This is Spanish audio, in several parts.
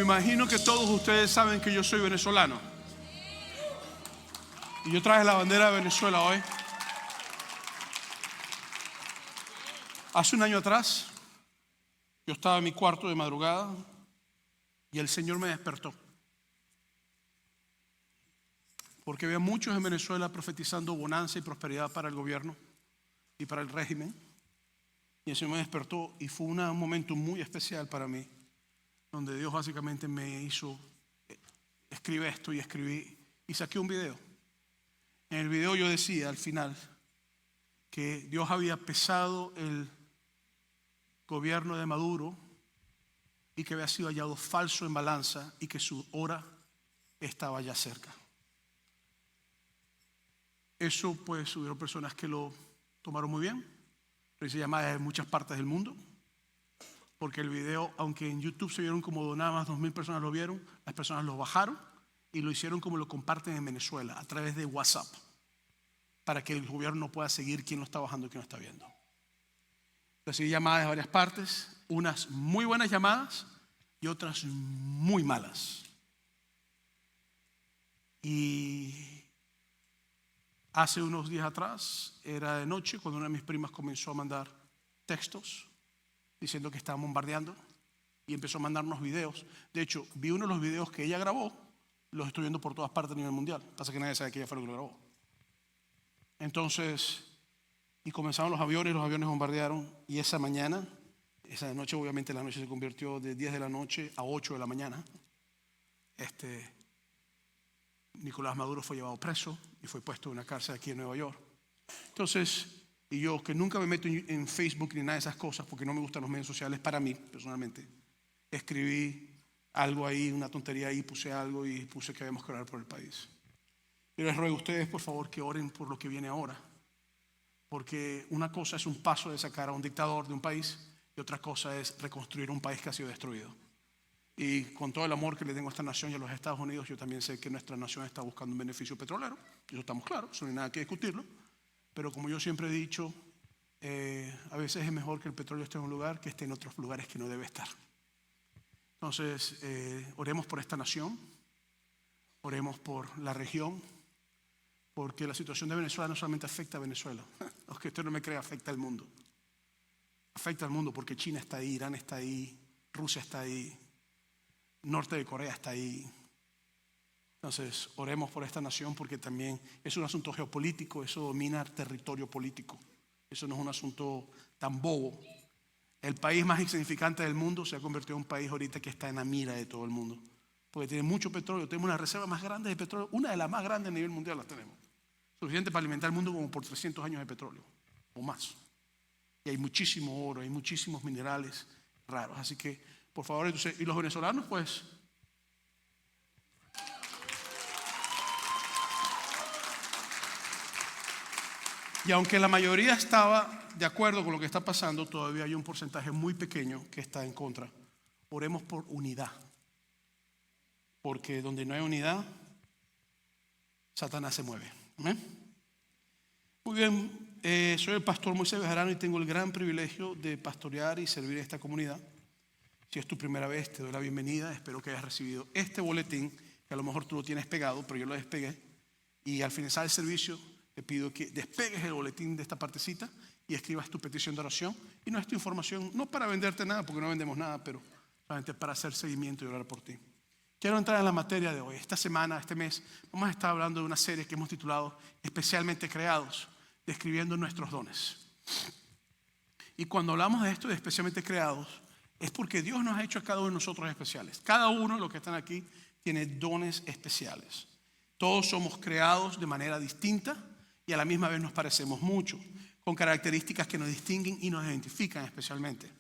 imagino que todos ustedes saben que yo soy venezolano. Y yo traje la bandera de Venezuela hoy. Hace un año atrás, yo estaba en mi cuarto de madrugada y el Señor me despertó. Porque había muchos en Venezuela profetizando bonanza y prosperidad para el gobierno y para el régimen. Y el Señor me despertó y fue un momento muy especial para mí, donde Dios básicamente me hizo, escribe esto y escribí y saqué un video. En el video yo decía al final que Dios había pesado el gobierno de Maduro y que había sido hallado falso en balanza y que su hora estaba ya cerca. Eso pues hubieron personas que lo tomaron muy bien. Hice llamadas en muchas partes del mundo, porque el video, aunque en YouTube se vieron como nada más 2,000 personas lo vieron, las personas lo bajaron y lo hicieron como lo comparten en Venezuela, a través de WhatsApp, para que el gobierno pueda seguir quién lo está bajando y quién lo está viendo. Recibí llamadas de varias partes, unas muy buenas llamadas y otras muy malas. Y hace unos días atrás, era de noche, cuando una de mis primas comenzó a mandar textos diciendo que estaban bombardeando y empezó a mandarnos videos. De hecho, vi uno de los videos que ella grabó, los estoy viendo por todas partes a nivel mundial. Pasa que nadie sabe que ella fue la que lo grabó. Entonces, y comenzaron los aviones bombardearon. Y esa mañana, esa noche, obviamente la noche se convirtió de 10 de la noche a 8 de la mañana. Nicolás Maduro fue llevado preso y fue puesto en una cárcel aquí en Nueva York. Entonces, y yo que nunca me meto en Facebook ni nada de esas cosas porque no me gustan los medios sociales para mí personalmente, escribí algo ahí, una tontería ahí, puse algo y puse que debemos orar por el país. Yo les ruego a ustedes, por favor, que oren por lo que viene ahora, porque una cosa es un paso de sacar a un dictador de un país y otra cosa es reconstruir un país que ha sido destruido. Y con todo el amor que le tengo a esta nación y a los Estados Unidos, yo también sé que nuestra nación está buscando un beneficio petrolero. Eso estamos claros, eso no hay nada que discutirlo. Pero como yo siempre he dicho, a veces es mejor que el petróleo esté en un lugar que esté en otros lugares que no debe estar. Entonces, oremos por esta nación, oremos por la región, porque la situación de Venezuela no solamente afecta a Venezuela, aunque usted no me crea, afecta al mundo. Afecta al mundo porque China está ahí, Irán está ahí, Rusia está ahí. Norte de Corea está ahí. Entonces, oremos por esta nación porque también es un asunto geopolítico, eso domina territorio político. Eso no es un asunto tan bobo. El país más insignificante del mundo se ha convertido en un país ahorita que está en la mira de todo el mundo. Porque tiene mucho petróleo, tenemos una reserva más grande de petróleo, una de las más grandes a nivel mundial las tenemos. Suficiente para alimentar el mundo como por 300 años de petróleo o más. Y hay muchísimo oro, hay muchísimos minerales raros. Así que, por favor, entonces, y los venezolanos, pues, y aunque la mayoría estaba de acuerdo con lo que está pasando, todavía hay un porcentaje muy pequeño que está en contra. Oremos por unidad, porque donde no hay unidad, Satanás se mueve. ¿Amén? Muy bien, soy el pastor Moisés Bejarano y tengo el gran privilegio de pastorear y servir a esta comunidad. Si es tu primera vez, te doy la bienvenida. Espero que hayas recibido este boletín, que a lo mejor tú lo tienes pegado, pero yo lo despegué. Y al finalizar el servicio, te pido que despegues el boletín de esta partecita y escribas tu petición de oración. Y no es tu información, no para venderte nada, porque no vendemos nada, pero solamente para hacer seguimiento y orar por ti. Quiero entrar en la materia de hoy. Esta semana, este mes, vamos a estar hablando de una serie que hemos titulado Especialmente Creados, describiendo nuestros dones. Y cuando hablamos de esto de especialmente creados, es porque Dios nos ha hecho a cada uno de nosotros especiales. Cada uno de los que están aquí tiene dones especiales. Todos somos creados de manera distinta y a la misma vez nos parecemos mucho, con características que nos distinguen y nos identifican especialmente,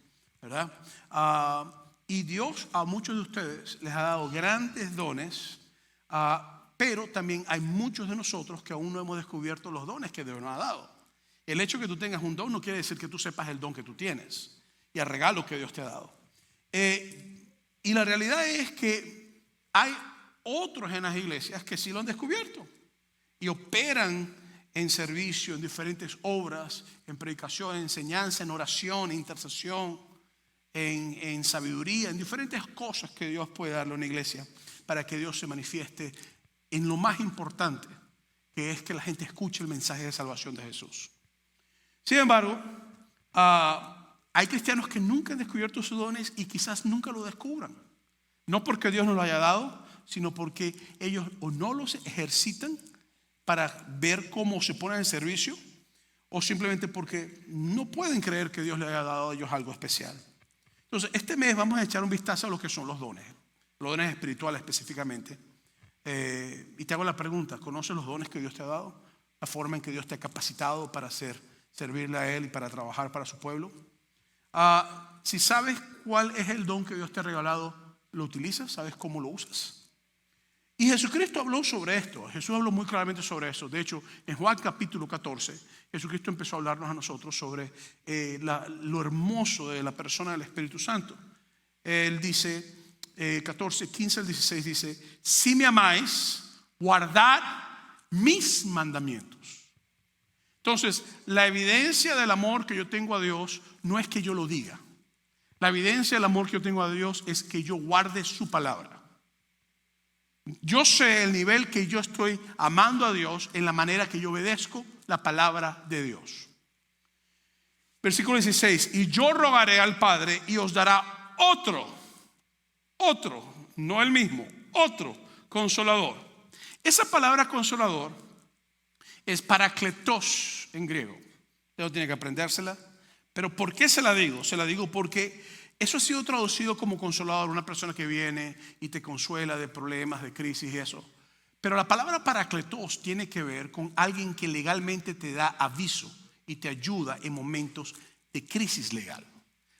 ¿verdad? Y Dios a muchos de ustedes les ha dado grandes dones, pero también hay muchos de nosotros que aún no hemos descubierto los dones que Dios nos ha dado. El hecho de que tú tengas un don no quiere decir que tú sepas el don que tú tienes y el regalo que Dios te ha dado. Y la realidad es que hay otros en las iglesias que sí lo han descubierto y operan en servicio, en diferentes obras, en predicación, en enseñanza, en oración, en intercesión, en sabiduría, en diferentes cosas que Dios puede darle a una iglesia para que Dios se manifieste en lo más importante, que es que la gente escuche el mensaje de salvación de Jesús. Sin embargo, hay cristianos que nunca han descubierto sus dones y quizás nunca lo descubran. No porque Dios no lo haya dado, sino porque ellos o no los ejercitan para ver cómo se ponen en servicio, o simplemente porque no pueden creer que Dios les haya dado a ellos algo especial. Entonces, este mes vamos a echar un vistazo a lo que son los dones espirituales específicamente. Y te hago la pregunta: ¿conoces los dones que Dios te ha dado? La forma en que Dios te ha capacitado para servirle a Él y para trabajar para su pueblo. Si sabes cuál es el don que Dios te ha regalado, ¿lo utilizas? ¿Sabes cómo lo usas? Y Jesucristo habló sobre esto. Jesús habló muy claramente sobre eso. De hecho, en Juan capítulo 14, Jesucristo empezó a hablarnos a nosotros sobre lo hermoso de la persona del Espíritu Santo. Él dice, 14, 15 al 16 dice: si me amáis, guardad mis mandamientos. Entonces, la evidencia del amor que yo tengo a Dios no es que yo lo diga. La evidencia del amor que yo tengo a Dios es que yo guarde su palabra. Yo sé el nivel que yo estoy amando a Dios en la manera que yo obedezco la palabra de Dios. Versículo 16: y yo rogaré al Padre y os dará otro, no el mismo, otro consolador. Esa palabra consolador es parakletos en griego. Usted tiene que aprendérsela. Pero ¿por qué se la digo? Se la digo porque eso ha sido traducido como consolador, una persona que viene y te consuela de problemas, de crisis y eso. Pero la palabra parakletos tiene que ver con alguien que legalmente te da aviso y te ayuda en momentos de crisis legal.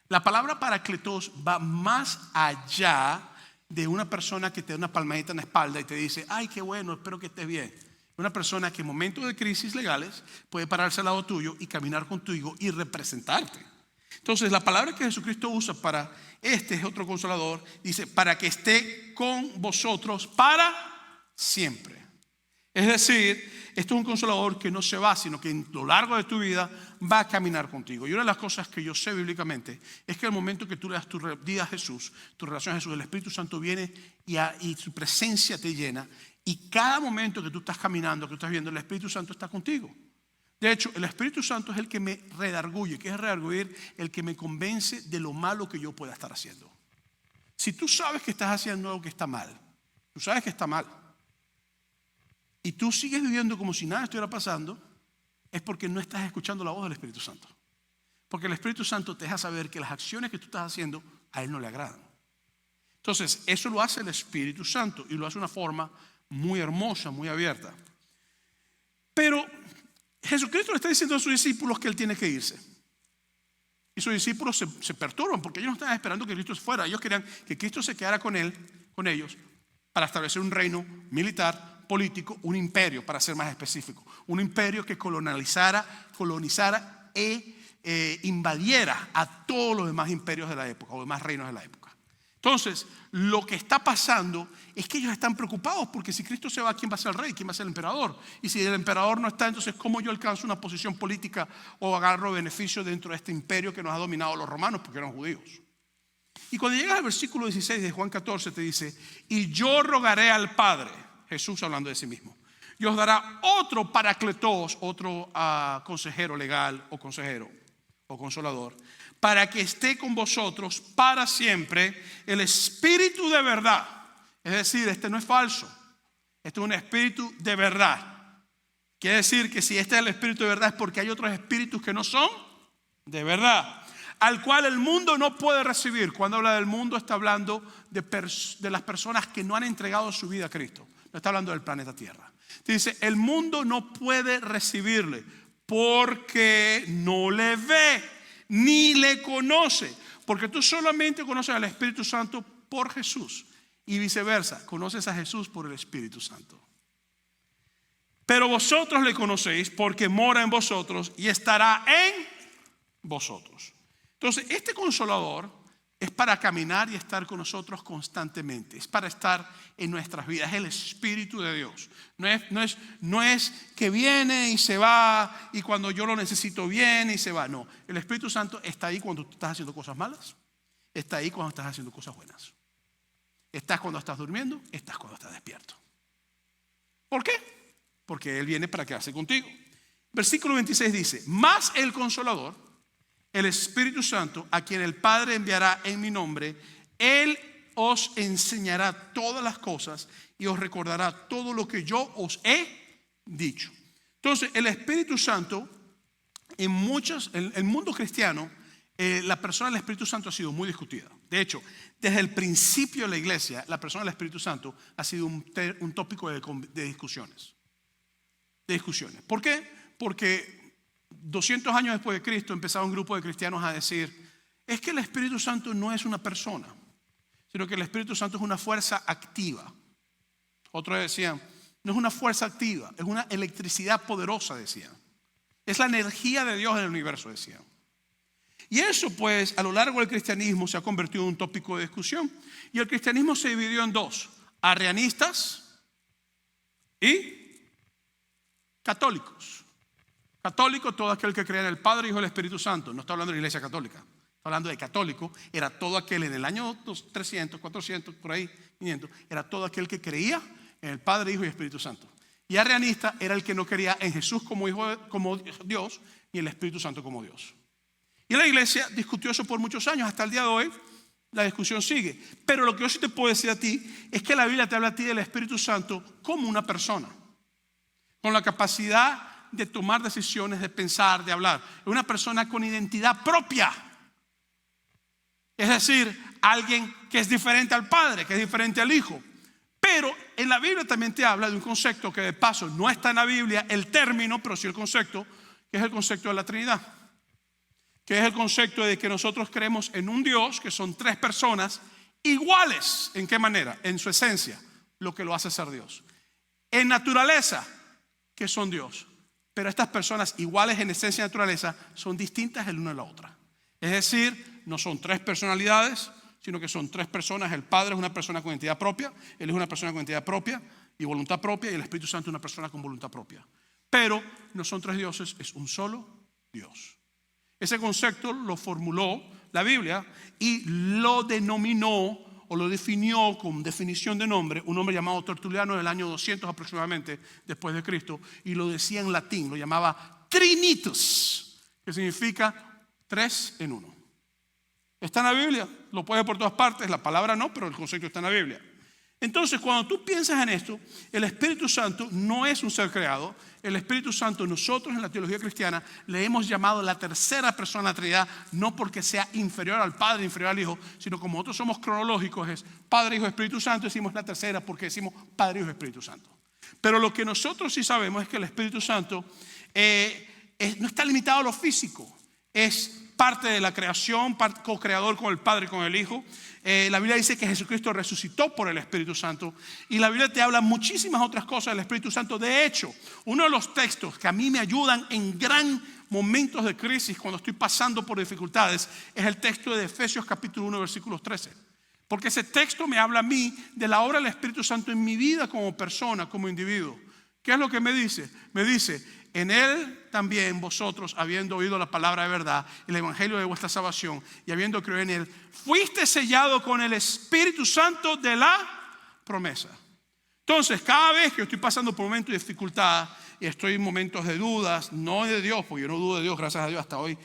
La palabra parakletos va más allá de una persona que te da una palmadita en la espalda y te dice: ay, qué bueno, espero que estés bien. Una persona que en momentos de crisis legales puede pararse al lado tuyo y caminar contigo y representarte. Entonces, la palabra que Jesucristo usa para este es otro consolador. Dice: para que esté con vosotros para siempre. Es decir, esto es un consolador que no se va, sino que en lo largo de tu vida va a caminar contigo. Y una de las cosas que yo sé bíblicamente es que al momento que tú le das tu vida a Jesús, tu relación a Jesús, el Espíritu Santo viene y su presencia te llena. Y cada momento que tú estás caminando, que tú estás viendo, el Espíritu Santo está contigo. De hecho, el Espíritu Santo es el que me redarguye. ¿Qué es redarguir? El que me convence de lo malo que yo pueda estar haciendo. Si tú sabes que estás haciendo algo que está mal, tú sabes que está mal, y tú sigues viviendo como si nada estuviera pasando, es porque no estás escuchando la voz del Espíritu Santo. Porque el Espíritu Santo te deja saber que las acciones que tú estás haciendo a Él no le agradan. Entonces, eso lo hace el Espíritu Santo y lo hace de una forma muy hermosa, muy abierta. Pero Jesucristo le está diciendo a sus discípulos que Él tiene que irse. Y sus discípulos se perturban porque ellos no estaban esperando que Cristo se fuera. Ellos querían que Cristo se quedara con ellos, para establecer un reino militar, político, un imperio, para ser más específico. Un imperio que colonizara e invadiera a todos los demás imperios de la época o demás reinos de la época. Entonces, lo que está pasando es que ellos están preocupados porque si Cristo se va, ¿quién va a ser el rey? ¿Quién va a ser el emperador? Y si el emperador no está, entonces ¿cómo yo alcanzo una posición política o agarro beneficio dentro de este imperio que nos ha dominado los romanos porque eran judíos? Y cuando llegas al versículo 16 de Juan 14 te dice: y yo rogaré al Padre, Jesús hablando de sí mismo, y os dará otro parakletos, otro consejero legal o consejero o consolador, para que esté con vosotros para siempre, el Espíritu de verdad. Es decir, este no es falso, este es un espíritu de verdad. Quiere decir que si este es el espíritu de verdad es porque hay otros espíritus que no son de verdad, al cual el mundo no puede recibir. Cuando habla del mundo está hablando de las personas que no han entregado su vida a Cristo. No está hablando del planeta Tierra. Dice: el mundo no puede recibirle porque no le ve ni le conoce, porque tú solamente conoces al Espíritu Santo por Jesús y viceversa, conoces a Jesús por el Espíritu Santo. Pero vosotros le conocéis porque mora en vosotros y estará en vosotros. Entonces, este consolador es para caminar y estar con nosotros constantemente. Es para estar en nuestras vidas. Es el Espíritu de Dios. No es que viene y se va y cuando yo lo necesito viene y se va. No, el Espíritu Santo está ahí cuando tú estás haciendo cosas malas. está ahí cuando estás haciendo cosas buenas. Estás cuando estás durmiendo, estás cuando estás despierto. ¿Por qué? Porque Él viene para quedarse contigo. Versículo 26 dice: mas el Consolador, el Espíritu Santo, a quien el Padre enviará en mi nombre, Él os enseñará todas las cosas y os recordará todo lo que yo os he dicho. Entonces, el Espíritu Santo, en el mundo cristiano, la persona del Espíritu Santo ha sido muy discutida. De hecho, desde el principio de la iglesia, la persona del Espíritu Santo ha sido un tópico de discusiones. ¿Por qué? Porque 200 años después de Cristo empezaba un grupo de cristianos a decir: es que el Espíritu Santo no es una persona, sino que el Espíritu Santo es una fuerza activa. Otros decían: no es una fuerza activa, es una electricidad poderosa, decían. Es la energía de Dios en el universo, decían. Y eso, pues, a lo largo del cristianismo se ha convertido en un tópico de discusión. Y el cristianismo se dividió en dos: arrianistas y católicos. Católico, todo aquel que cree en el Padre, Hijo y el Espíritu Santo. No está hablando de la iglesia católica, está hablando de católico. Era todo aquel en el año 300, 400, por ahí, 500. Era todo aquel que creía en el Padre, Hijo y Espíritu Santo. Y arrianista era el que no creía en Jesús como Dios y el Espíritu Santo como Dios. Y la iglesia discutió eso por muchos años. Hasta el día de hoy la discusión sigue. Pero lo que yo sí te puedo decir a ti es que la Biblia te habla a ti del Espíritu Santo como una persona, con la capacidad de tomar decisiones, de pensar, de hablar. Es una persona con identidad propia. Es decir, alguien que es diferente al Padre, que es diferente al Hijo. Pero en la Biblia también te habla de un concepto que de paso no está en la Biblia, el término, pero sí el concepto, que es el concepto de la Trinidad. Que es el concepto de que nosotros creemos en un Dios, que son tres personas iguales. ¿En qué manera? En su esencia, lo que lo hace ser Dios. En naturaleza, que son Dios. Pero estas personas iguales en esencia y naturaleza son distintas el una de la otra. Es decir, no son tres personalidades, sino que son tres personas. El Padre es una persona con identidad propia, Él es una persona con identidad propia y voluntad propia, y el Espíritu Santo es una persona con voluntad propia. Pero no son tres dioses, es un solo Dios. Ese concepto lo formuló la Biblia y lo denominó o lo definió con definición de nombre un hombre llamado Tertuliano del año 200 aproximadamente después de Cristo, y lo decía en latín, lo llamaba Trinitas, que significa tres en uno. Está en la Biblia, lo puedes ver por todas partes, la palabra no, pero el concepto está en la Biblia. Entonces, cuando tú piensas en esto, el Espíritu Santo no es un ser creado. El Espíritu Santo, nosotros en la teología cristiana le hemos llamado la tercera persona de la Trinidad, no porque sea inferior al Padre, inferior al Hijo, sino como nosotros somos cronológicos, es Padre, Hijo, Espíritu Santo, decimos la tercera porque decimos Padre, Hijo, Espíritu Santo. Pero lo que nosotros sí sabemos es que el Espíritu Santo no está limitado a lo físico, es parte de la creación, co-creador con el Padre y con el Hijo. La Biblia dice que Jesucristo resucitó por el Espíritu Santo, y la Biblia te habla muchísimas otras cosas del Espíritu Santo. De hecho, uno de los textos que a mí me ayudan en gran momentos de crisis, cuando estoy pasando por dificultades, es el texto de Efesios capítulo 1 versículos 13. Porque ese texto me habla a mí de la obra del Espíritu Santo en mi vida como persona, como individuo. ¿Qué es lo que me dice? Me dice: en Él también vosotros, habiendo oído la palabra de verdad, el evangelio de vuestra salvación, y habiendo creído en Él, fuiste sellado con el Espíritu Santo de la promesa. Entonces, cada vez que estoy pasando por momentos de dificultad y estoy en momentos de dudas, no de Dios, porque yo no dudo de Dios, gracias a Dios hasta hoy.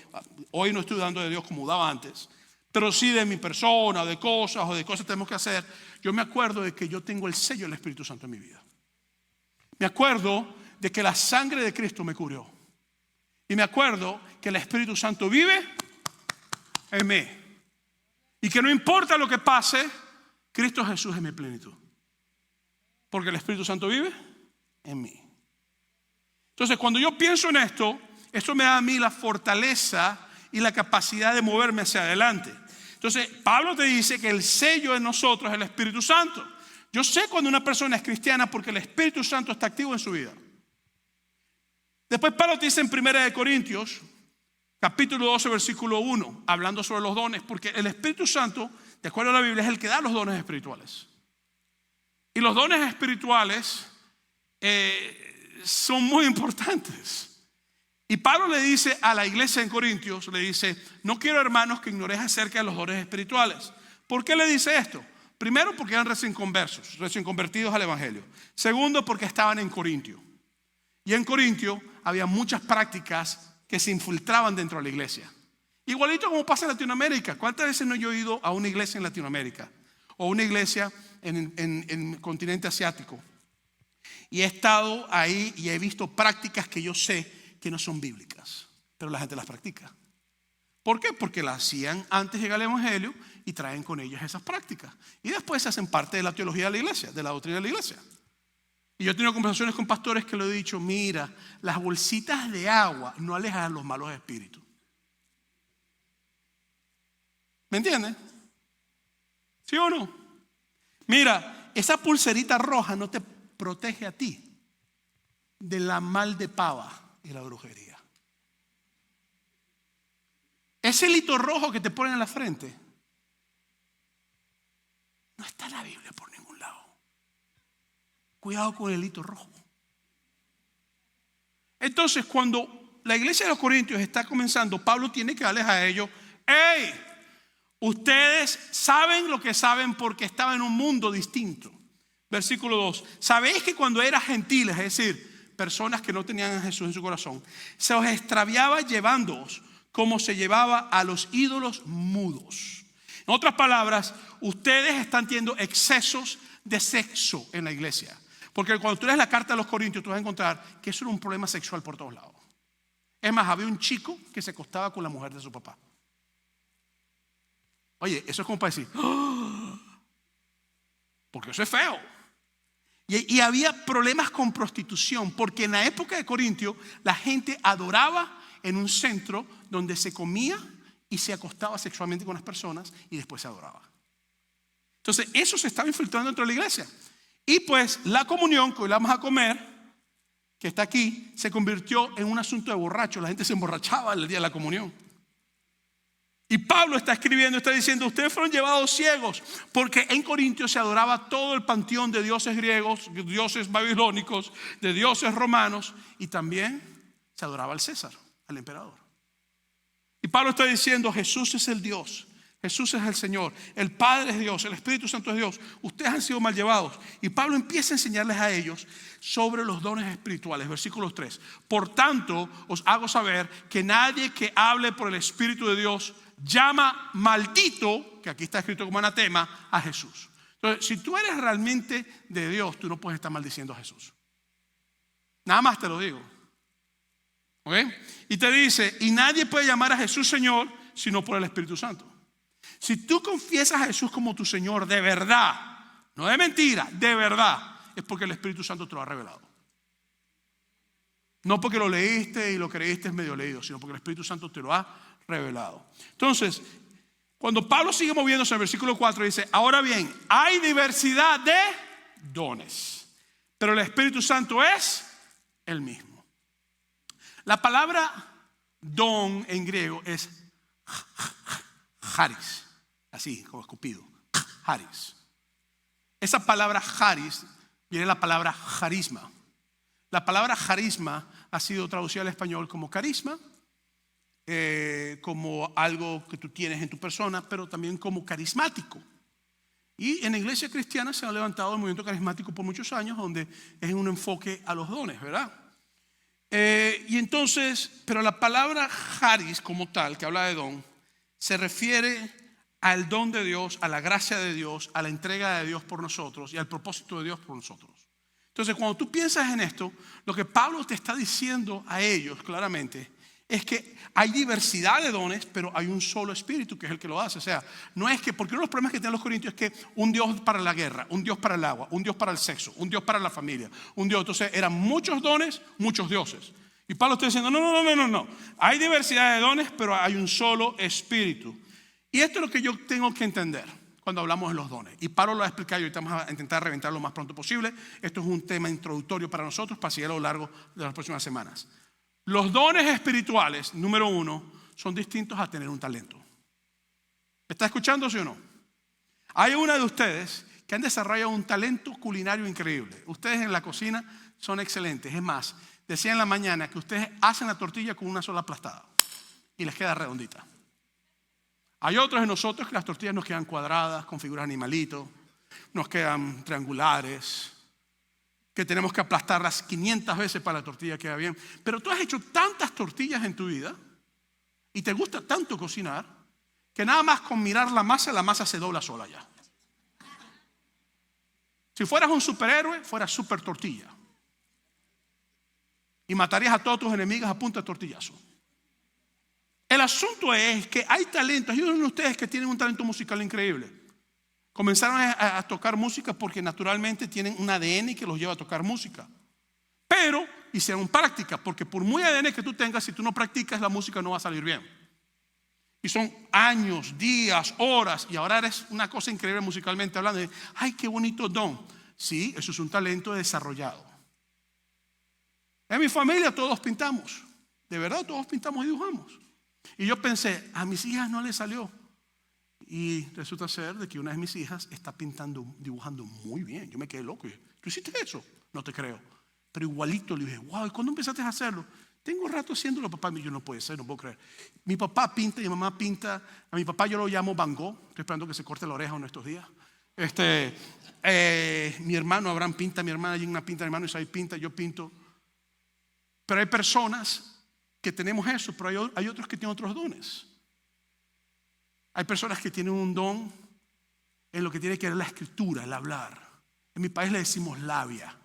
Hoy no estoy dudando de Dios como dudaba antes, pero sí de mi persona, de cosas que tenemos que hacer. Yo me acuerdo de que yo tengo el sello del Espíritu Santo en mi vida. Me acuerdo de que la sangre de Cristo me cubrió. Y me acuerdo que el Espíritu Santo vive en mí. Y que no importa lo que pase, Cristo Jesús es mi plenitud. Porque el Espíritu Santo vive en mí. Entonces, cuando yo pienso en esto me da a mí la fortaleza y la capacidad de moverme hacia adelante. Entonces, Pablo te dice que el sello de nosotros es el Espíritu Santo. Yo sé cuando una persona es cristiana porque el Espíritu Santo está activo en su vida. Después Pablo te dice en 1 Corintios, capítulo 12, versículo 1, hablando sobre los dones, porque el Espíritu Santo, de acuerdo a la Biblia, es el que da los dones espirituales. Y los dones espirituales son muy importantes. Y Pablo le dice a la iglesia en Corintios, le dice, no quiero, hermanos, que ignoréis acerca de los dones espirituales. ¿Por qué le dice esto? Primero, porque eran recién conversos, recién convertidos al evangelio. Segundo, porque estaban en Corintio. Y en Corintio había muchas prácticas que se infiltraban dentro de la iglesia. Igualito como pasa en Latinoamérica. ¿Cuántas veces no yo he ido a una iglesia en Latinoamérica? O una iglesia en el continente asiático. Y he estado ahí y he visto prácticas que yo sé que no son bíblicas, pero la gente las practica. ¿Por qué? Porque las hacían antes de llegar al evangelio y traen con ellas esas prácticas. Y después se hacen parte de la teología de la iglesia, de la doctrina de la iglesia. Y yo he tenido conversaciones con pastores que le he dicho, mira, las bolsitas de agua no alejan a los malos espíritus. ¿Me entienden? ¿Sí o no? Mira, esa pulserita roja no te protege a ti de la mal de pava y la brujería. Ese hilito rojo que te ponen en la frente no está en la Biblia por ningún lado. Cuidado con el hilito rojo. Entonces, cuando la iglesia de los Corintios está comenzando, Pablo tiene que darles a ellos, ¡hey! Ustedes saben lo que saben porque estaban en un mundo distinto. Versículo 2. Sabéis que cuando eran gentiles, es decir, personas que no tenían a Jesús en su corazón, se os extraviaba llevándoos como se llevaba a los ídolos mudos. En otras palabras, ustedes están teniendo excesos de sexo en la iglesia. Porque cuando tú lees la carta de los Corintios, tú vas a encontrar que eso era un problema sexual por todos lados. Es más, había un chico que se acostaba con la mujer de su papá. Oye, eso es como para decir, ¡oh! Porque eso es feo. Y había problemas con prostitución, porque en la época de Corintio la gente adoraba en un centro donde se comía y se acostaba sexualmente con las personas y después se adoraba. Entonces eso se estaba infiltrando dentro de la iglesia. Y pues la comunión que hoy vamos a comer, que está aquí, se convirtió en un asunto de borrachos. La gente se emborrachaba el día de la comunión. Y Pablo está escribiendo, está diciendo, ustedes fueron llevados ciegos, porque en Corintio se adoraba todo el panteón de dioses griegos, dioses babilónicos, de dioses romanos, y también se adoraba al César, al emperador. Y Pablo está diciendo, Jesús es el Dios, Jesús es el Señor, el Padre es Dios, el Espíritu Santo es Dios. Ustedes han sido mal llevados. Y Pablo empieza a enseñarles a ellos sobre los dones espirituales. Versículo 3. Por tanto, os hago saber que nadie que hable por el Espíritu de Dios llama maldito, que aquí está escrito como anatema, a Jesús. Entonces, si tú eres realmente de Dios, tú no puedes estar maldiciendo a Jesús. Nada más te lo digo. ¿Ok? Y te dice, y nadie puede llamar a Jesús Señor sino por el Espíritu Santo. Si tú confiesas a Jesús como tu Señor de verdad, no de mentira, de verdad, es porque el Espíritu Santo te lo ha revelado. No porque lo leíste y lo creíste medio leído, sino porque el Espíritu Santo te lo ha revelado. Entonces, cuando Pablo sigue moviéndose en el versículo 4 dice, ahora bien, hay diversidad de dones, pero el Espíritu Santo es el mismo. La palabra don en griego es charis, así como escupido, charis. Esa palabra charis viene de la palabra carisma. La palabra carisma ha sido traducida al español como carisma, como algo que tú tienes en tu persona, pero también como carismático. Y en la iglesia cristiana se ha levantado el movimiento carismático por muchos años, donde es un enfoque a los dones, ¿verdad? Y entonces, pero la palabra charis como tal, que habla de don, se refiere al don de Dios, a la gracia de Dios, a la entrega de Dios por nosotros y al propósito de Dios por nosotros. Entonces, cuando tú piensas en esto, lo que Pablo te está diciendo a ellos claramente es que hay diversidad de dones, pero hay un solo espíritu que es el que lo hace. O sea, no es que, porque uno de los problemas que tienen los corintios es que un Dios para la guerra, un Dios para el agua, un Dios para el sexo, un Dios para la familia, un Dios. Entonces eran muchos dones, muchos dioses. Y Pablo está diciendo, no. Hay diversidad de dones, pero hay un solo espíritu. Y esto es lo que yo tengo que entender cuando hablamos de los dones. Y Pablo lo ha explicado y ahorita vamos a intentar reventarlo lo más pronto posible. Esto es un tema introductorio para nosotros para seguir a lo largo de las próximas semanas. Los dones espirituales, número 1, son distintos a tener un talento. ¿Me está escuchando, sí o no? Hay una de ustedes que han desarrollado un talento culinario increíble. Ustedes en la cocina son excelentes. Es más, decía en la mañana que ustedes hacen la tortilla con una sola aplastada y les queda redondita. Hay otros de nosotros que las tortillas nos quedan cuadradas, con figuras de animalitos, nos quedan triangulares, que tenemos que aplastarlas 500 veces para que la tortilla quede bien. Pero tú has hecho tantas tortillas en tu vida y te gusta tanto cocinar que nada más con mirar la masa se dobla sola ya. Si fueras un superhéroe, fueras super tortilla. Y matarías a todos tus enemigos a punta de tortillazo. El asunto es que hay talentos. Hay uno de ustedes que tienen un talento musical increíble. Comenzaron a tocar música porque naturalmente tienen un ADN que los lleva a tocar música. Pero hicieron práctica, porque por muy ADN que tú tengas, si tú no practicas, la música no va a salir bien. Y son años, días, horas, y ahora eres una cosa increíble musicalmente hablando. Ay, qué bonito don. Sí, eso es un talento desarrollado. En mi familia todos pintamos. De verdad, todos pintamos y dibujamos. Y yo pensé, a mis hijas no les salió. Y resulta ser de que una de mis hijas está dibujando muy bien. Yo me quedé loco. ¿Tú hiciste eso? No te creo. Pero igualito le dije, wow, ¿y cuándo empezaste a hacerlo? Tengo rato haciéndolo, papá. Yo no puede ser, no puedo creer. Mi papá pinta y mi mamá pinta. A mi papá yo lo llamo Van Gogh. Estoy esperando que se corte la oreja en estos días. Mi hermano Abraham pinta, mi hermana Gina pinta, mi hermano Isaí pinta, yo pinto. Pero hay personas que tenemos eso, pero hay otros que tienen otros dones. Hay personas que tienen un don en lo que tiene que ver la escritura, el hablar. En mi país le decimos labia.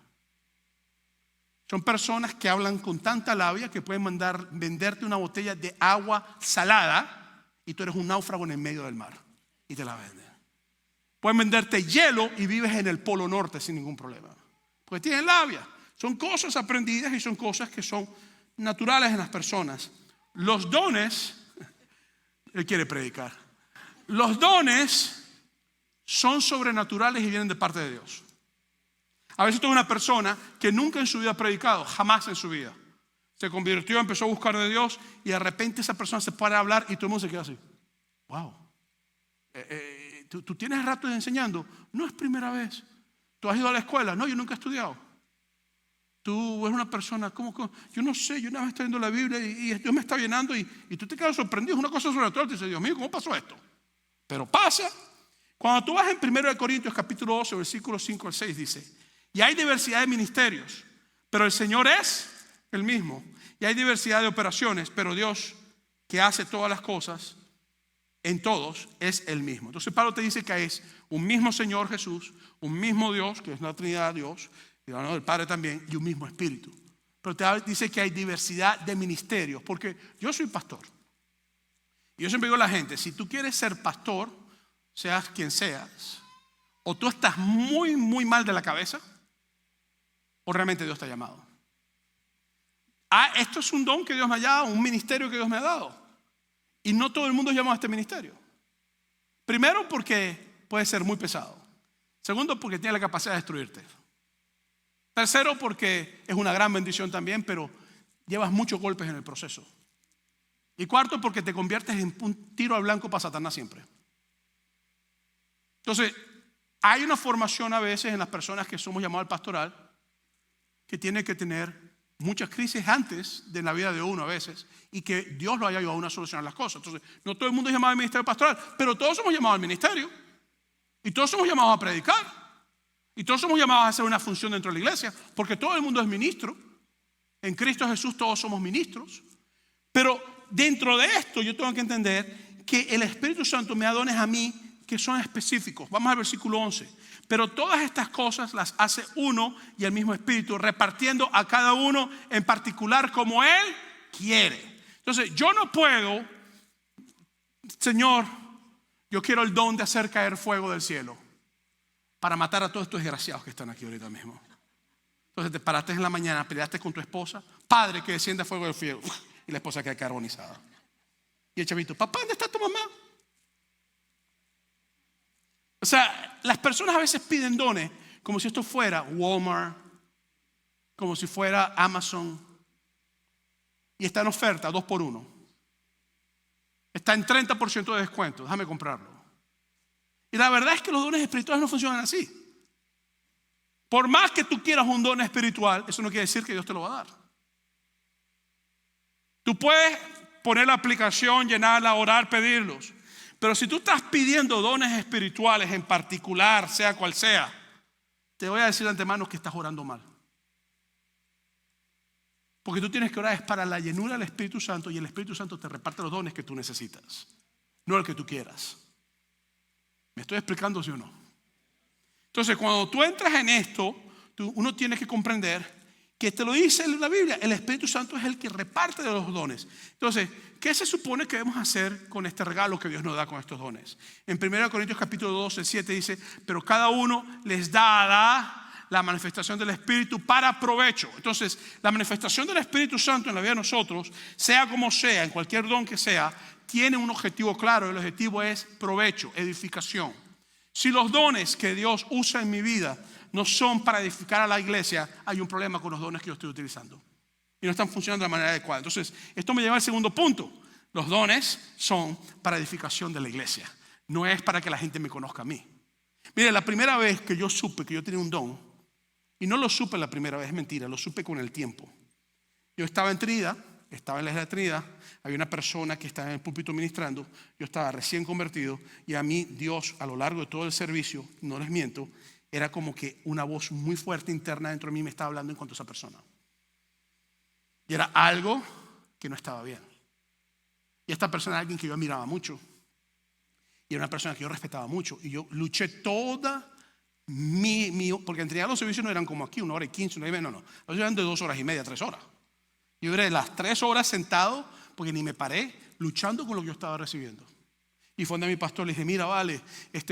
Son personas que hablan con tanta labia que pueden venderte una botella de agua salada y tú eres un náufrago en el medio del mar y te la venden. Pueden venderte hielo y vives en el Polo Norte sin ningún problema. Porque tienen labia. Son cosas aprendidas y son cosas que son naturales en las personas. Los dones, él quiere predicar. Los dones son sobrenaturales y vienen de parte de Dios. A veces tú ves una persona que nunca en su vida ha predicado, jamás en su vida. Se convirtió, empezó a buscar de Dios y de repente esa persona se para a hablar y todo el mundo se queda así. Wow. ¿Tú tienes rato enseñando? No es primera vez. ¿Tú has ido a la escuela? No, yo nunca he estudiado. Tú eres una persona, ¿cómo? Yo no sé, yo una vez estoy viendo la Biblia y Dios me está llenando y tú te quedas sorprendido. Es una cosa sobrenatural. Te dices, Dios mío, ¿cómo pasó esto? Pero pasa. Cuando tú vas en 1 Corintios capítulo 12, versículos 5 al 6 dice, y hay diversidad de ministerios, pero el Señor es el mismo. Y hay diversidad de operaciones, pero Dios que hace todas las cosas en todos es el mismo. Entonces Pablo te dice que es un mismo Señor Jesús, un mismo Dios, que es la Trinidad de Dios, y el Padre también, y un mismo Espíritu. Pero te dice que hay diversidad de ministerios, porque yo soy pastor. Y yo siempre digo a la gente, si tú quieres ser pastor, seas quien seas, o tú estás muy, muy mal de la cabeza, o realmente Dios te ha llamado. Esto es un don que Dios me ha dado, un ministerio que Dios me ha dado. Y no todo el mundo es llamado a este ministerio. Primero porque puede ser muy pesado. Segundo porque tiene la capacidad de destruirte. Tercero porque es una gran bendición también, pero llevas muchos golpes en el proceso. Y cuarto porque te conviertes en un tiro al blanco para Satanás siempre. Entonces, hay una formación a veces en las personas que somos llamados al pastoral que tiene que tener muchas crisis antes de la vida de uno a veces y que Dios lo haya ayudado a uno a solucionar las cosas. Entonces, no todo el mundo es llamado al ministerio pastoral, pero todos somos llamados al ministerio y todos somos llamados a predicar y todos somos llamados a hacer una función dentro de la iglesia, porque todo el mundo es ministro. En Cristo Jesús todos somos ministros. Pero dentro de esto yo tengo que entender que el Espíritu Santo me da dones a mí que son específicos. Vamos al versículo 11. Pero todas estas cosas las hace uno y el mismo Espíritu, repartiendo a cada uno en particular como Él quiere. Entonces yo no puedo, Señor, yo quiero el don de hacer caer fuego del cielo para matar a todos estos desgraciados que están aquí ahorita mismo. Entonces te paraste en la mañana, peleaste con tu esposa, Padre, que descienda fuego del cielo, y la esposa queda carbonizada. Y el chavito, papá, ¿dónde está tu mamá? O sea, las personas a veces piden dones como si esto fuera Walmart, como si fuera Amazon, y está en oferta 2 por 1. Está en 30% de descuento, déjame comprarlo. Y la verdad es que los dones espirituales no funcionan así. Por más que tú quieras un don espiritual, eso no quiere decir que Dios te lo va a dar. Tú puedes poner la aplicación, llenarla, orar, pedirlos. Pero si tú estás pidiendo dones espirituales en particular, sea cual sea, te voy a decir de antemano que estás orando mal. Porque tú tienes que orar es para la llenura del Espíritu Santo, y el Espíritu Santo te reparte los dones que tú necesitas, no el que tú quieras. ¿Me estoy explicando, sí o no? Entonces, cuando tú entras en esto, uno tiene que comprender que te lo dice en la Biblia, el Espíritu Santo es el que reparte de los dones. Entonces, ¿qué se supone que debemos hacer con este regalo que Dios nos da con estos dones? En 1 Corintios capítulo 12, 7 dice, pero cada uno les da la manifestación del Espíritu para provecho. Entonces, la manifestación del Espíritu Santo en la vida de nosotros, sea como sea, en cualquier don que sea, tiene un objetivo claro. El objetivo es provecho, edificación. Si los dones que Dios usa en mi vida no son para edificar a la iglesia, hay un problema con los dones que yo estoy utilizando y no están funcionando de la manera adecuada. Entonces, esto me lleva al segundo punto. Los dones son para edificación de la iglesia, no es para que la gente me conozca a mí. Mire, la primera vez que yo supe que yo tenía un don, y no lo supe la primera vez, es mentira, lo supe con el tiempo. Yo estaba en Trinidad, estaba en la isla de Trinidad, había una persona que estaba en el púlpito ministrando, yo estaba recién convertido, y a mí Dios a lo largo de todo el servicio, no les miento, era como que una voz muy fuerte interna dentro de mí me estaba hablando en cuanto a esa persona. Y era algo que no estaba bien. Y esta persona era alguien que yo admiraba mucho. Y era una persona que yo respetaba mucho. Y yo luché toda porque en Trinidad los servicios no eran como aquí, 1 hora y 15, 1 hora y media, no. Los eran de 2 horas y media, 3 horas. Yo duré las 3 horas sentado, porque ni me paré, luchando con lo que yo estaba recibiendo. Y fue donde mi pastor le dije, mira, vale,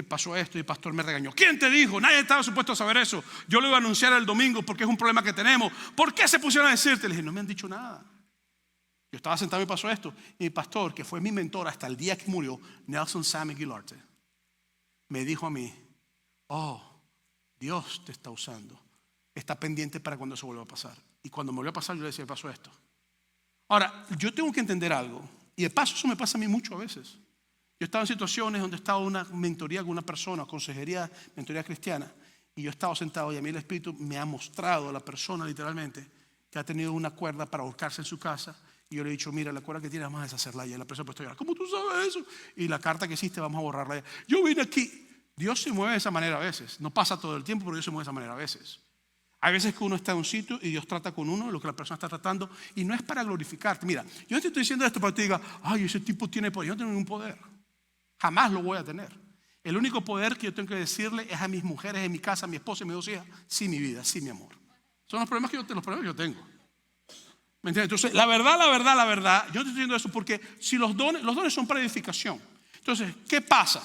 pasó esto, y el pastor me regañó. ¿Quién te dijo? Nadie estaba supuesto a saber eso. Yo lo iba a anunciar el domingo porque es un problema que tenemos. ¿Por qué se pusieron a decirte? Le dije, no me han dicho nada. Yo estaba sentado y pasó esto. Y mi pastor, que fue mi mentor hasta el día que murió, Nelson Sammy Guilarte, me dijo a mí, oh, Dios te está usando. Está pendiente para cuando eso vuelva a pasar. Y cuando me volvió a pasar, yo le decía, pasó esto. Ahora, yo tengo que entender algo. Y de paso eso me pasa a mí mucho a veces. Yo he estado en situaciones donde he estado en una mentoría con una persona, consejería, mentoría cristiana, y yo he estado sentado y a mí el Espíritu me ha mostrado a la persona literalmente que ha tenido una cuerda para ahorcarse en su casa, y yo le he dicho, mira, la cuerda que tienes vamos a deshacerla, y la persona pues llorando, ¿cómo tú sabes eso? Y la carta que hiciste vamos a borrarla. Yo vine aquí. Dios se mueve de esa manera a veces, no pasa todo el tiempo, pero Dios se mueve de esa manera a veces. Hay veces que uno está en un sitio y Dios trata con uno lo que la persona está tratando, y no es para glorificarte. Mira, yo no te estoy diciendo esto para que te diga, ay, ese tipo tiene poder. Yo no tengo ningún poder. Jamás lo voy a tener. El único poder que yo tengo que decirle es a mis mujeres, en mi casa, a mi esposa y mis 2 hijas, sí mi vida, sí mi amor. Son los problemas que yo tengo. ¿Me entiendes? Entonces, la verdad, yo no te estoy diciendo eso porque si los dones son para edificación. Entonces, ¿qué pasa?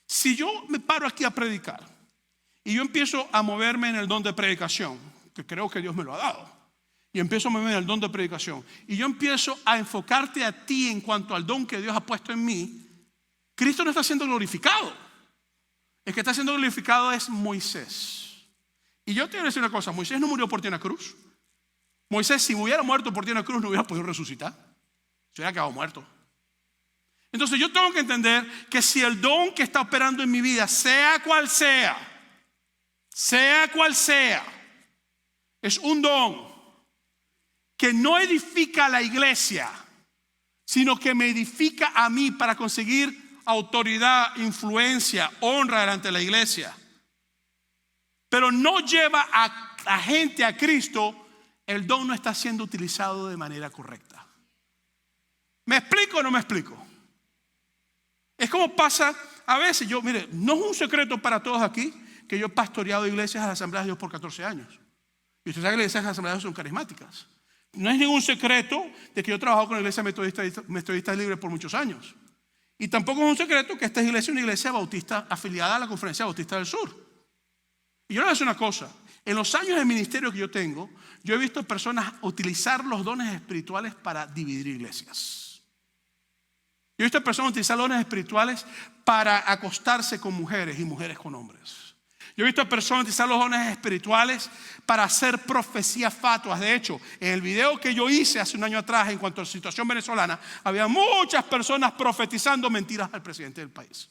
Si yo me paro aquí a predicar y yo empiezo a moverme en el don de predicación, que creo que Dios me lo ha dado, y empiezo a moverme en el don de predicación, y yo empiezo a enfocarte a ti en cuanto al don que Dios ha puesto en mí, Cristo no está siendo glorificado. El que está siendo glorificado es Moisés. Y yo te voy a decir una cosa, Moisés no murió por ti en la cruz. Moisés, si hubiera muerto por ti en la cruz, no hubiera podido resucitar. Se hubiera quedado muerto. Entonces yo tengo que entender que si el don que está operando en mi vida, sea cual sea, es un don que no edifica a la iglesia, sino que me edifica a mí para conseguir autoridad, influencia, honra delante de la iglesia, pero no lleva a la gente a Cristo, el don no está siendo utilizado de manera correcta. ¿Me explico o no me explico? Es como pasa a veces. Mire, no es un secreto para todos aquí que yo he pastoreado iglesias a las Asambleas de Dios por 14 años. Y usted sabe que las iglesias de las Asambleas de Dios son carismáticas. No es ningún secreto de que yo he trabajado con la iglesia metodista libre por muchos años. Y tampoco es un secreto que esta iglesia es una iglesia bautista afiliada a la Conferencia Bautista del Sur. Y yo le voy a decir una cosa. En los años de ministerio que yo tengo, yo he visto personas utilizar los dones espirituales para dividir iglesias. Yo he visto personas utilizar los dones espirituales para acostarse con mujeres y mujeres con hombres. Yo he visto personas utilizar los dones espirituales para hacer profecías fatuas. De hecho, en el video que yo hice hace un año atrás en cuanto a la situación venezolana, había muchas personas profetizando mentiras al presidente del país.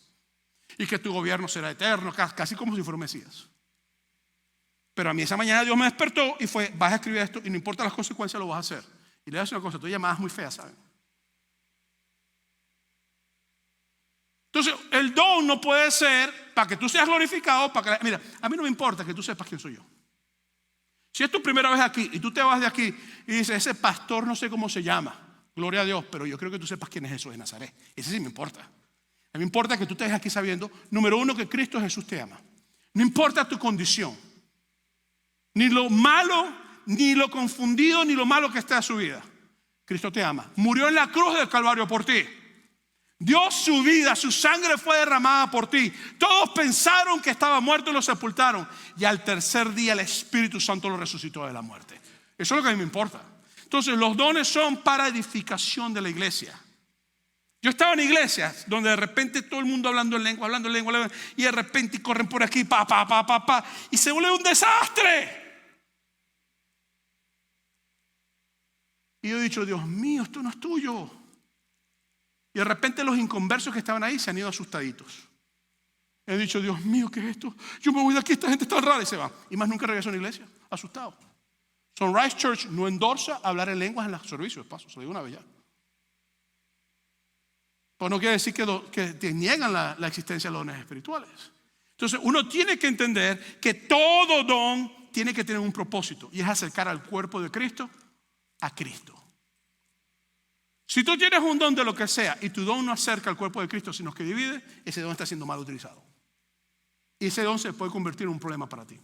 Y que tu gobierno será eterno, casi como si fuera un Mesías. Pero a mí esa mañana Dios me despertó y fue, vas a escribir esto y no importa las consecuencias, lo vas a hacer. Y le voy a decir una cosa, tú llamadas muy feas, ¿saben? Entonces, el don no puede ser para que tú seas glorificado, mira, a mí no me importa que tú sepas quién soy yo. Si es tu primera vez aquí y tú te vas de aquí y dices, ese pastor no sé cómo se llama, gloria a Dios, pero yo creo que tú sepas quién es Jesús de Nazaret. Ese sí me importa. A mí me importa que tú estés aquí sabiendo, número uno, que Cristo Jesús te ama. No importa tu condición, ni lo malo, ni lo confundido, ni lo malo que está en su vida. Cristo te ama. Murió en la cruz del Calvario por ti. Dio su vida, su sangre fue derramada por ti. Todos pensaron que estaba muerto y lo sepultaron. Y al tercer día el Espíritu Santo lo resucitó de la muerte. Eso es lo que a mí me importa. Entonces los dones son para edificación de la iglesia. Yo estaba en iglesias donde de repente todo el mundo hablando en lengua, y de repente corren por aquí, y se vuelve un desastre. Y yo he dicho, Dios mío, esto no es tuyo. Y de repente los inconversos que estaban ahí se han ido asustaditos. He dicho, Dios mío, ¿qué es esto? Yo me voy de aquí, esta gente está rara, y se va. Y más nunca regreso a una iglesia, asustado. Sunrise Church no endorsa hablar en lenguas en los servicios, paso, se lo digo una vez ya. Pues no quiere decir que te niegan la existencia de los dones espirituales. Entonces uno tiene que entender que todo don tiene que tener un propósito, y es acercar al cuerpo de Cristo a Cristo. Si tú tienes un don de lo que sea y tu don no acerca al cuerpo de Cristo, sino que divide, ese don está siendo mal utilizado. Y ese don se puede convertir en un problema para ti.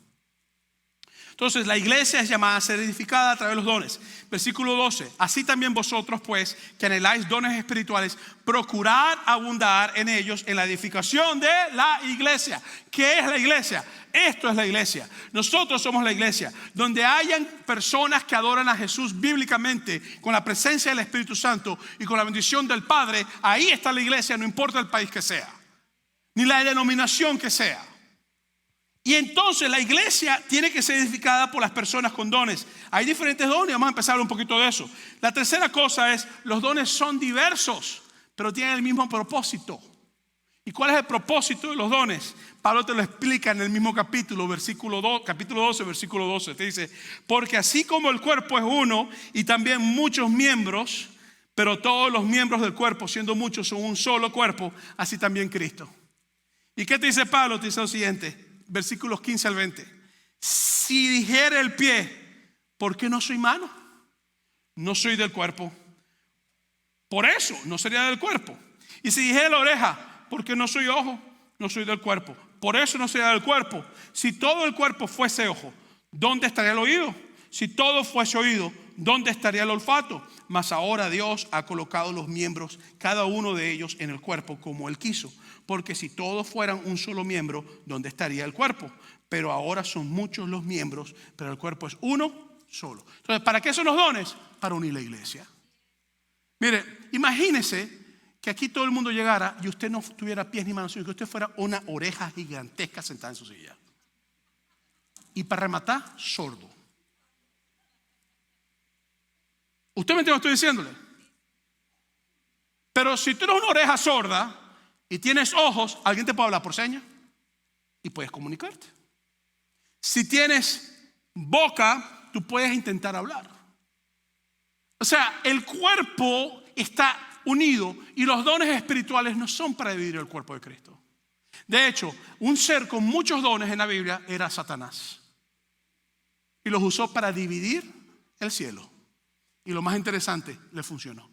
Entonces la iglesia es llamada a ser edificada a través de los dones. Versículo 12. Así también vosotros, pues, que anheláis dones espirituales, procurad abundar en ellos en la edificación de la iglesia. ¿Qué es la iglesia? Esto es la iglesia. Nosotros somos la iglesia. Donde hayan personas que adoran a Jesús bíblicamente, con la presencia del Espíritu Santo y con la bendición del Padre, ahí está la iglesia, no importa el país que sea, ni la denominación que sea. Y entonces la iglesia tiene que ser edificada por las personas con dones. Hay diferentes dones, vamos a empezar un poquito de eso. La tercera cosa es, los dones son diversos, pero tienen el mismo propósito. ¿Y cuál es el propósito de los dones? Pablo te lo explica en el mismo capítulo 12, versículo 12. Te dice, porque así como el cuerpo es uno y también muchos miembros, pero todos los miembros del cuerpo, siendo muchos, son un solo cuerpo, así también Cristo. ¿Y qué te dice Pablo? Te dice lo siguiente, versículos 15 al 20. Si dijere el pie, ¿por qué no soy mano? No soy del cuerpo. Por eso no sería del cuerpo. Y si dijere la oreja, ¿por qué no soy ojo? No soy del cuerpo. Por eso no sería del cuerpo. Si todo el cuerpo fuese ojo, ¿dónde estaría el oído? Si todo fuese oído, ¿dónde estaría el olfato? Mas ahora Dios ha colocado los miembros, cada uno de ellos, en el cuerpo como Él quiso. Porque si todos fueran un solo miembro, ¿dónde estaría el cuerpo? Pero ahora son muchos los miembros, pero el cuerpo es uno solo. Entonces, ¿para qué son los dones? Para unir la iglesia. Mire, imagínese que aquí todo el mundo llegara y usted no tuviera pies ni manos, sino que usted fuera una oreja gigantesca sentada en su silla. Y para rematar, sordo. ¿Usted me entiende lo que estoy diciéndole? Pero si tú eres una oreja sorda y tienes ojos, alguien te puede hablar por señas y puedes comunicarte. Si tienes boca, tú puedes intentar hablar. O sea, el cuerpo está unido y los dones espirituales no son para dividir el cuerpo de Cristo. De hecho, un ser con muchos dones en la Biblia era Satanás. Y los usó para dividir el cielo. Y lo más interesante, le funcionó.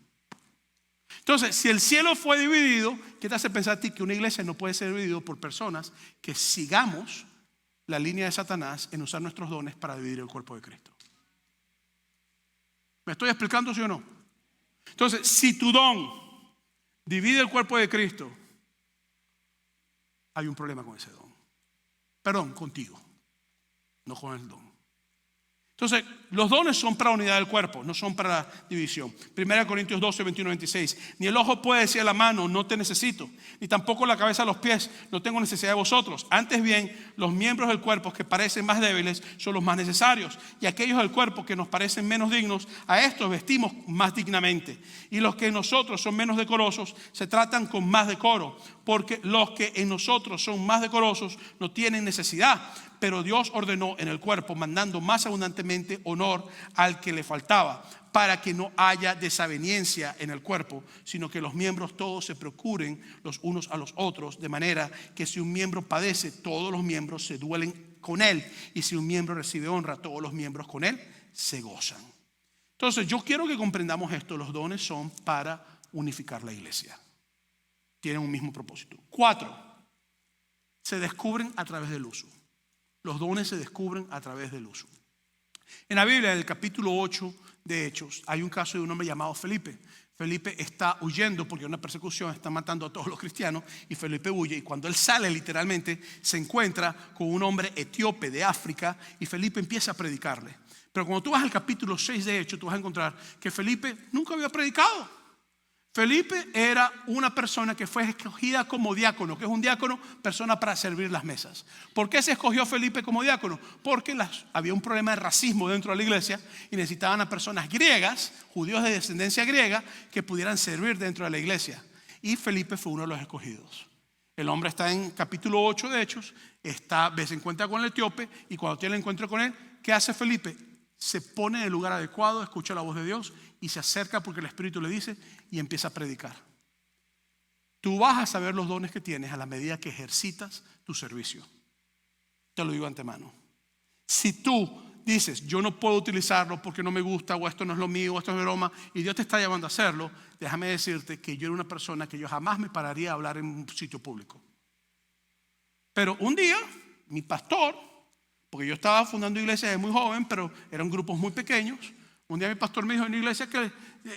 Entonces, si el cielo fue dividido, ¿qué te hace pensar a ti que una iglesia no puede ser dividida por personas que sigamos la línea de Satanás en usar nuestros dones para dividir el cuerpo de Cristo? ¿Me estoy explicando, sí o no? Entonces, si tu don divide el cuerpo de Cristo, hay un problema con ese don. Perdón, contigo, no con el don. Entonces, los dones son para unidad del cuerpo, no son para la división. 1 Corintios 12, 21, 26. Ni el ojo puede decir a la mano, no te necesito. Ni tampoco la cabeza a los pies, no tengo necesidad de vosotros. Antes bien, los miembros del cuerpo que parecen más débiles son los más necesarios. Y aquellos del cuerpo que nos parecen menos dignos, a estos vestimos más dignamente. Y los que en nosotros son menos decorosos, se tratan con más decoro. Porque los que en nosotros son más decorosos no tienen necesidad. Pero Dios ordenó en el cuerpo, mandando más abundantemente honor al que le faltaba, para que no haya desaveniencia en el cuerpo, sino que los miembros todos se procuren los unos a los otros, de manera que si un miembro padece, todos los miembros se duelen con él, y si un miembro recibe honra, todos los miembros con él se gozan. Entonces yo quiero que comprendamos esto: los dones son para unificar la iglesia, tienen un mismo propósito. 4, se descubren a través del uso. Los dones se descubren a través del uso. En la Biblia, en el capítulo 8 de Hechos, hay un caso de un hombre llamado Felipe. Felipe está huyendo porque una persecución está matando a todos los cristianos, y Felipe huye, y cuando él sale, literalmente se encuentra con un hombre etíope de África, y Felipe empieza a predicarle. Pero cuando tú vas al capítulo 6 de Hechos, tú vas a encontrar que Felipe nunca había predicado. Felipe era una persona que fue escogida como diácono. ¿Qué es un diácono? Persona para servir las mesas. ¿Por qué se escogió Felipe como diácono? Porque había un problema de racismo dentro de la iglesia y necesitaban a personas griegas, judíos de descendencia griega, que pudieran servir dentro de la iglesia. Y Felipe fue uno de los escogidos. El hombre está en capítulo 8 de Hechos, se encuentra con el etíope, y cuando tiene el encuentro con él, ¿qué hace Felipe? Se pone en el lugar adecuado, escucha la voz de Dios y se acerca porque el Espíritu le dice, y empieza a predicar. Tú vas a saber los dones que tienes a la medida que ejercitas tu servicio. Te lo digo antemano. Si tú dices, yo no puedo utilizarlo porque no me gusta, o esto no es lo mío, o esto es broma, y Dios te está llamando a hacerlo, déjame decirte que yo era una persona que yo jamás me pararía a hablar en un sitio público. Pero un día, mi pastor, porque yo estaba fundando iglesias de muy joven, pero eran grupos muy pequeños, un día mi pastor me dijo en una iglesia que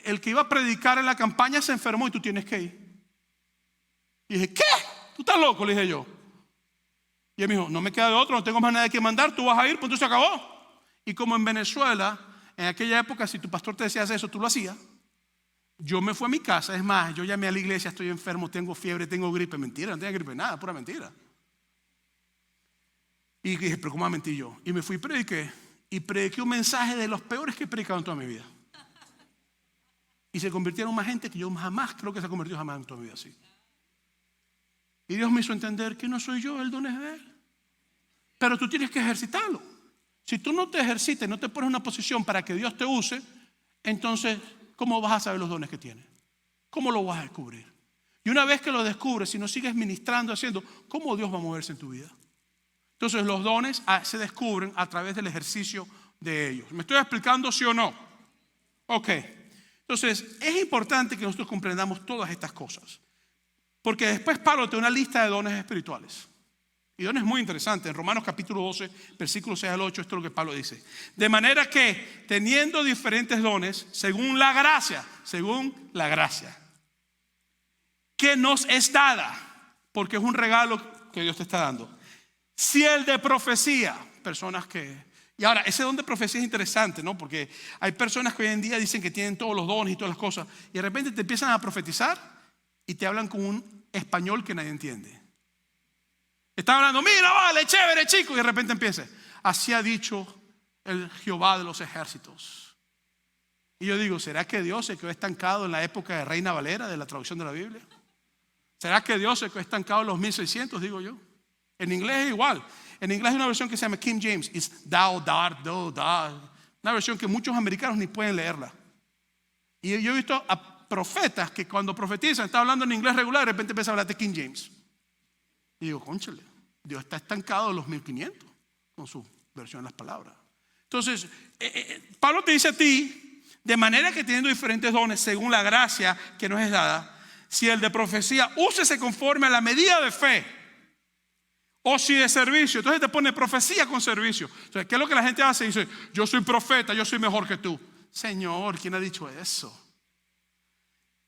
el que iba a predicar en la campaña se enfermó y tú tienes que ir. Y dije, ¿qué? ¿Tú estás loco? Le dije yo. Y él me dijo, no me queda de otro, no tengo más nada que mandar, tú vas a ir, pues entonces se acabó. Y como en Venezuela, en aquella época, si tu pastor te decía eso, tú lo hacías. Yo me fui a mi casa, es más, yo llamé a la iglesia, estoy enfermo, tengo fiebre, tengo gripe. Mentira, no tenía gripe, nada, pura mentira. Y dije, pero ¿cómo mentí yo? Y me fui y prediqué un mensaje de los peores que he predicado en toda mi vida. Y se convirtieron más gente que yo jamás creo que se ha convertido jamás en toda mi vida así. Y Dios me hizo entender que no soy yo, el don es de Él. Pero tú tienes que ejercitarlo. Si tú no te ejercitas, no te pones en una posición para que Dios te use, entonces, ¿cómo vas a saber los dones que tienes? ¿Cómo lo vas a descubrir? Y una vez que lo descubres, si no sigues ministrando, haciendo, ¿cómo Dios va a moverse en tu vida? Entonces los dones se descubren a través del ejercicio de ellos. ¿Me estoy explicando, sí o no? Ok. Entonces es importante que nosotros comprendamos todas estas cosas, porque después Pablo te da una lista de dones espirituales. Y dones muy interesantes. En Romanos capítulo 12, versículos 6 al 8, esto es lo que Pablo dice. De manera que, teniendo diferentes dones, según la gracia que nos es dada, porque es un regalo que Dios te está dando. Si el de profecía, personas que... Y ahora, ese don de profecía es interesante, ¿no? Porque hay personas que hoy en día dicen que tienen todos los dones y todas las cosas, y de repente te empiezan a profetizar y te hablan con un español que nadie entiende. Están hablando, mira, vale, chévere, chico, y de repente empieza, así ha dicho el Jehová de los ejércitos. Y yo digo, ¿será que Dios se quedó estancado en la época de Reina Valera, de la traducción de la Biblia? ¿Será que Dios se quedó estancado en los 1600, digo yo? En inglés es igual. En inglés hay una versión que se llama King James. Es thou, dar, do, da. Una versión que muchos americanos ni pueden leerla. Y yo he visto a profetas que cuando profetizan, están hablando en inglés regular, de repente empiezan a hablar de King James. Y digo, cónchale, Dios está estancado en los 1500 con su versión de las palabras. Entonces, Pablo te dice a ti, de manera que teniendo diferentes dones según la gracia que nos es dada, si el de profecía, úsese conforme a la medida de fe. O si de servicio, entonces te pone profecía con servicio. Entonces, ¿qué es lo que la gente hace? Dice, yo soy profeta, yo soy mejor que tú. Señor, ¿quién ha dicho eso?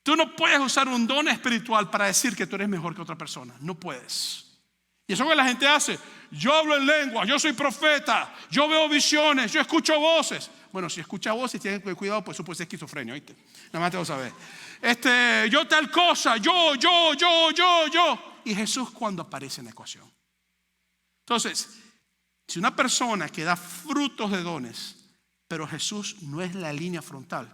Tú no puedes usar un don espiritual para decir que tú eres mejor que otra persona. No puedes. Y eso es lo que la gente hace. Yo hablo en lengua, yo soy profeta, yo veo visiones, yo escucho voces. Bueno, si escucha voces, tienes cuidado, pues eso puede ser esquizofrenia, ¿oíste? Nada más te vas a saber. Yo tal cosa, yo. Y Jesús cuando aparece en la ecuación. Entonces, si una persona que da frutos de dones, pero Jesús no es la línea frontal,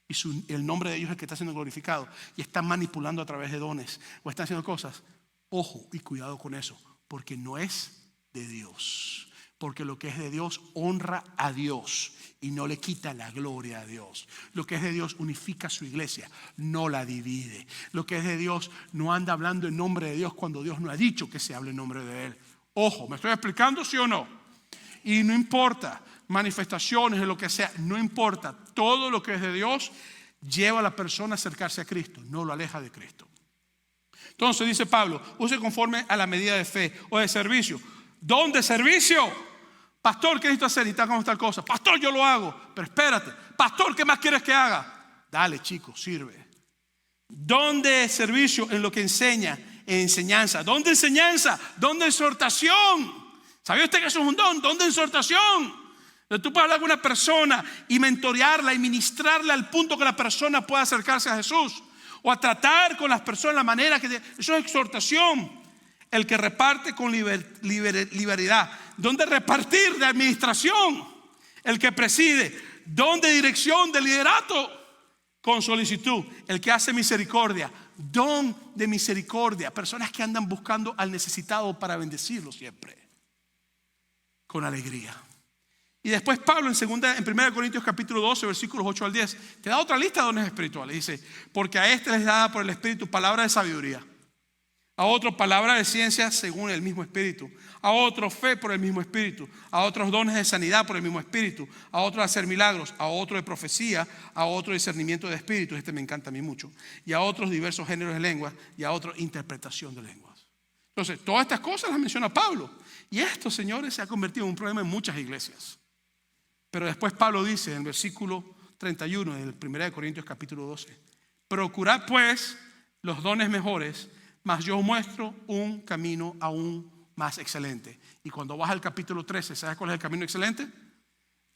y el nombre de Dios es el que está siendo glorificado, y está manipulando a través de dones, o está haciendo cosas, ojo y cuidado con eso, porque no es de Dios. Porque lo que es de Dios honra a Dios y no le quita la gloria a Dios. Lo que es de Dios unifica su iglesia, no la divide. Lo que es de Dios no anda hablando en nombre de Dios cuando Dios no ha dicho que se hable en nombre de Él. Ojo, ¿me estoy explicando, sí o no? Y no importa, manifestaciones de lo que sea, no importa. Todo lo que es de Dios lleva a la persona a acercarse a Cristo, no lo aleja de Cristo. Entonces dice Pablo, use conforme a la medida de fe o de servicio. ¿Don de servicio? Pastor, ¿qué necesito hacer? Necesitas cómo tal cosa. Pastor, yo lo hago. Pero espérate. Pastor, ¿qué más quieres que haga? Dale, chico, sirve. Don de servicio en lo que enseña, en enseñanza. Don de enseñanza, don de exhortación. ¿Sabía usted que eso es un don? Don de exhortación. Donde tú puedes hablar con una persona y mentorearla y ministrarla al punto que la persona pueda acercarse a Jesús. O a tratar con las personas de la manera que... Eso es exhortación. El que reparte con liberalidad. Don de repartir, de administración. El que preside. Don de dirección, de liderato. Con solicitud. El que hace misericordia. Don de misericordia. Personas que andan buscando al necesitado para bendecirlo siempre. Con alegría. Y después Pablo en 1 Corintios capítulo 12 versículos 8 al 10 te da otra lista de dones espirituales. Dice, porque a este les da por el Espíritu palabra de sabiduría, a otro palabra de ciencia según el mismo Espíritu, a otro fe por el mismo Espíritu, a otros dones de sanidad por el mismo Espíritu, a otro de hacer milagros, a otro de profecía, a otro discernimiento de espíritus, este me encanta a mí mucho, y a otros diversos géneros de lenguas, y a otro interpretación de lenguas. Entonces, todas estas cosas las menciona Pablo. Y esto, señores, se ha convertido en un problema en muchas iglesias. Pero después Pablo dice en el versículo 31 del 1 Corintios capítulo 12, procurad pues los dones mejores, mas yo muestro un camino aún más excelente. Y cuando vas al capítulo 13, ¿sabes cuál es el camino excelente?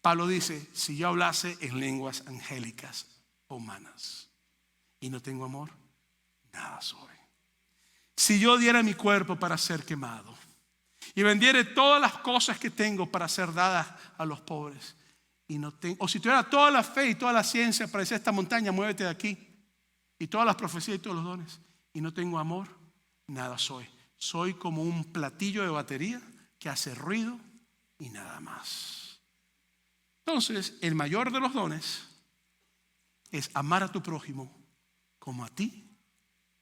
Pablo dice, si yo hablase en lenguas angélicas humanas y no tengo amor, nada soy. Si yo diera mi cuerpo para ser quemado y vendiere todas las cosas que tengo para ser dadas a los pobres, y no tengo, o si tuviera toda la fe y toda la ciencia para decir esta montaña, muévete de aquí, y todas las profecías y todos los dones, y no tengo amor, nada soy. Soy como un platillo de batería que hace ruido y nada más. Entonces, el mayor de los dones es amar a tu prójimo como a ti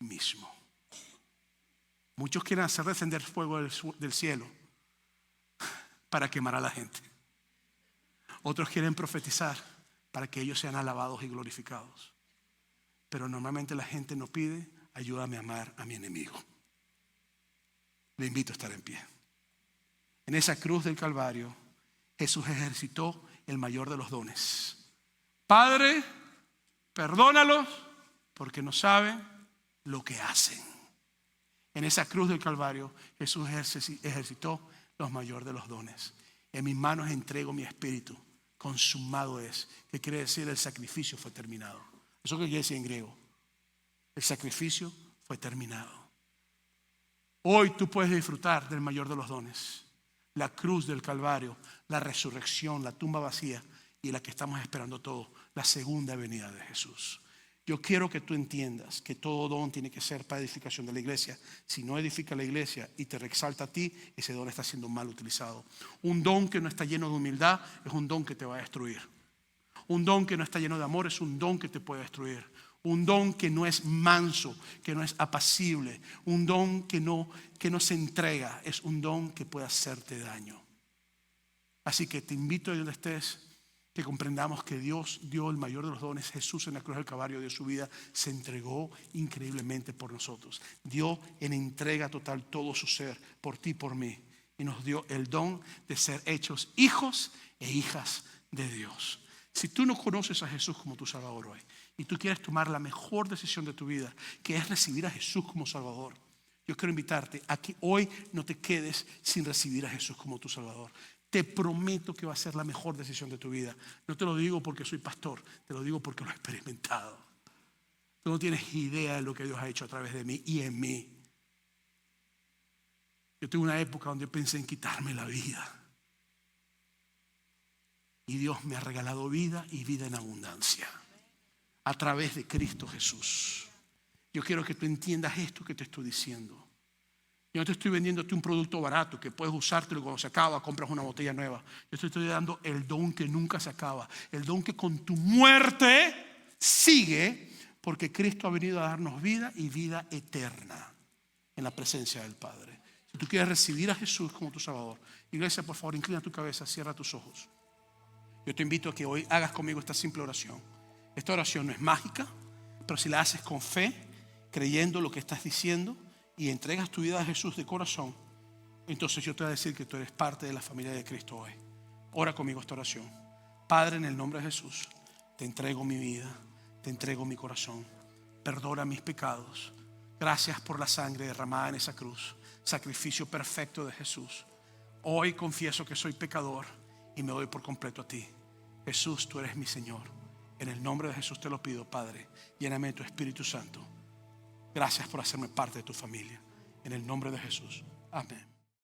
mismo. Muchos quieren hacer descender fuego del cielo para quemar a la gente. Otros quieren profetizar para que ellos sean alabados y glorificados. Pero normalmente la gente no pide, ayúdame a amar a mi enemigo. Le invito a estar en pie. En esa cruz del Calvario, Jesús ejercitó el mayor de los dones. Padre, perdónalos porque no saben lo que hacen. En esa cruz del Calvario, Jesús ejercitó los mayores de los dones. En mis manos entrego mi espíritu. Consumado es, que quiere decir el sacrificio fue terminado. Eso que quiere decir en griego. El sacrificio fue terminado. Hoy tú puedes disfrutar del mayor de los dones. La cruz del Calvario, la resurrección, la tumba vacía y la que estamos esperando todos, la segunda venida de Jesús. Yo quiero que tú entiendas que todo don tiene que ser para edificación de la iglesia. Si no edifica la iglesia y te reexalta a ti, ese don está siendo mal utilizado. Un don que no está lleno de humildad es un don que te va a destruir. Un don que no está lleno de amor es un don que te puede destruir. Un don que no es manso, que no es apacible. Un don que no se entrega, es un don que puede hacerte daño. Así que te invito a donde estés, que comprendamos que Dios dio el mayor de los dones. Jesús en la cruz del Calvario dio su vida, se entregó increíblemente por nosotros. Dio en entrega total todo su ser por ti y por mí. Y nos dio el don de ser hechos hijos e hijas de Dios. Si tú no conoces a Jesús como tu Salvador hoy y tú quieres tomar la mejor decisión de tu vida, que es recibir a Jesús como Salvador, yo quiero invitarte a que hoy no te quedes sin recibir a Jesús como tu Salvador. Te prometo que va a ser la mejor decisión de tu vida. No te lo digo porque soy pastor, te lo digo porque lo he experimentado. Tú no tienes idea de lo que Dios ha hecho a través de mí y en mí. Yo tuve una época donde pensé en quitarme la vida. Y Dios me ha regalado vida y vida en abundancia a través de Cristo Jesús. Yo quiero que tú entiendas esto que te estoy diciendo. Yo no te estoy vendiéndote un producto barato que puedes usártelo y cuando se acaba compras una botella nueva. Yo te estoy dando el don que nunca se acaba. El don que con tu muerte sigue, porque Cristo ha venido a darnos vida y vida eterna en la presencia del Padre. Si tú quieres recibir a Jesús como tu Salvador, iglesia, por favor, inclina tu cabeza, cierra tus ojos. Yo te invito a que hoy hagas conmigo esta simple oración. Esta oración no es mágica, pero si la haces con fe, creyendo lo que estás diciendo y entregas tu vida a Jesús de corazón, entonces yo te voy a decir que tú eres parte de la familia de Cristo hoy. Ora conmigo esta oración. Padre, en el nombre de Jesús, te entrego mi vida, te entrego mi corazón. Perdona mis pecados. Gracias por la sangre derramada en esa cruz, sacrificio perfecto de Jesús. Hoy confieso que soy pecador y me doy por completo a ti. Jesús, tú eres mi Señor. En el nombre de Jesús te lo pido, Padre. Lléname de tu Espíritu Santo. Gracias por hacerme parte de tu familia. En el nombre de Jesús. Amén.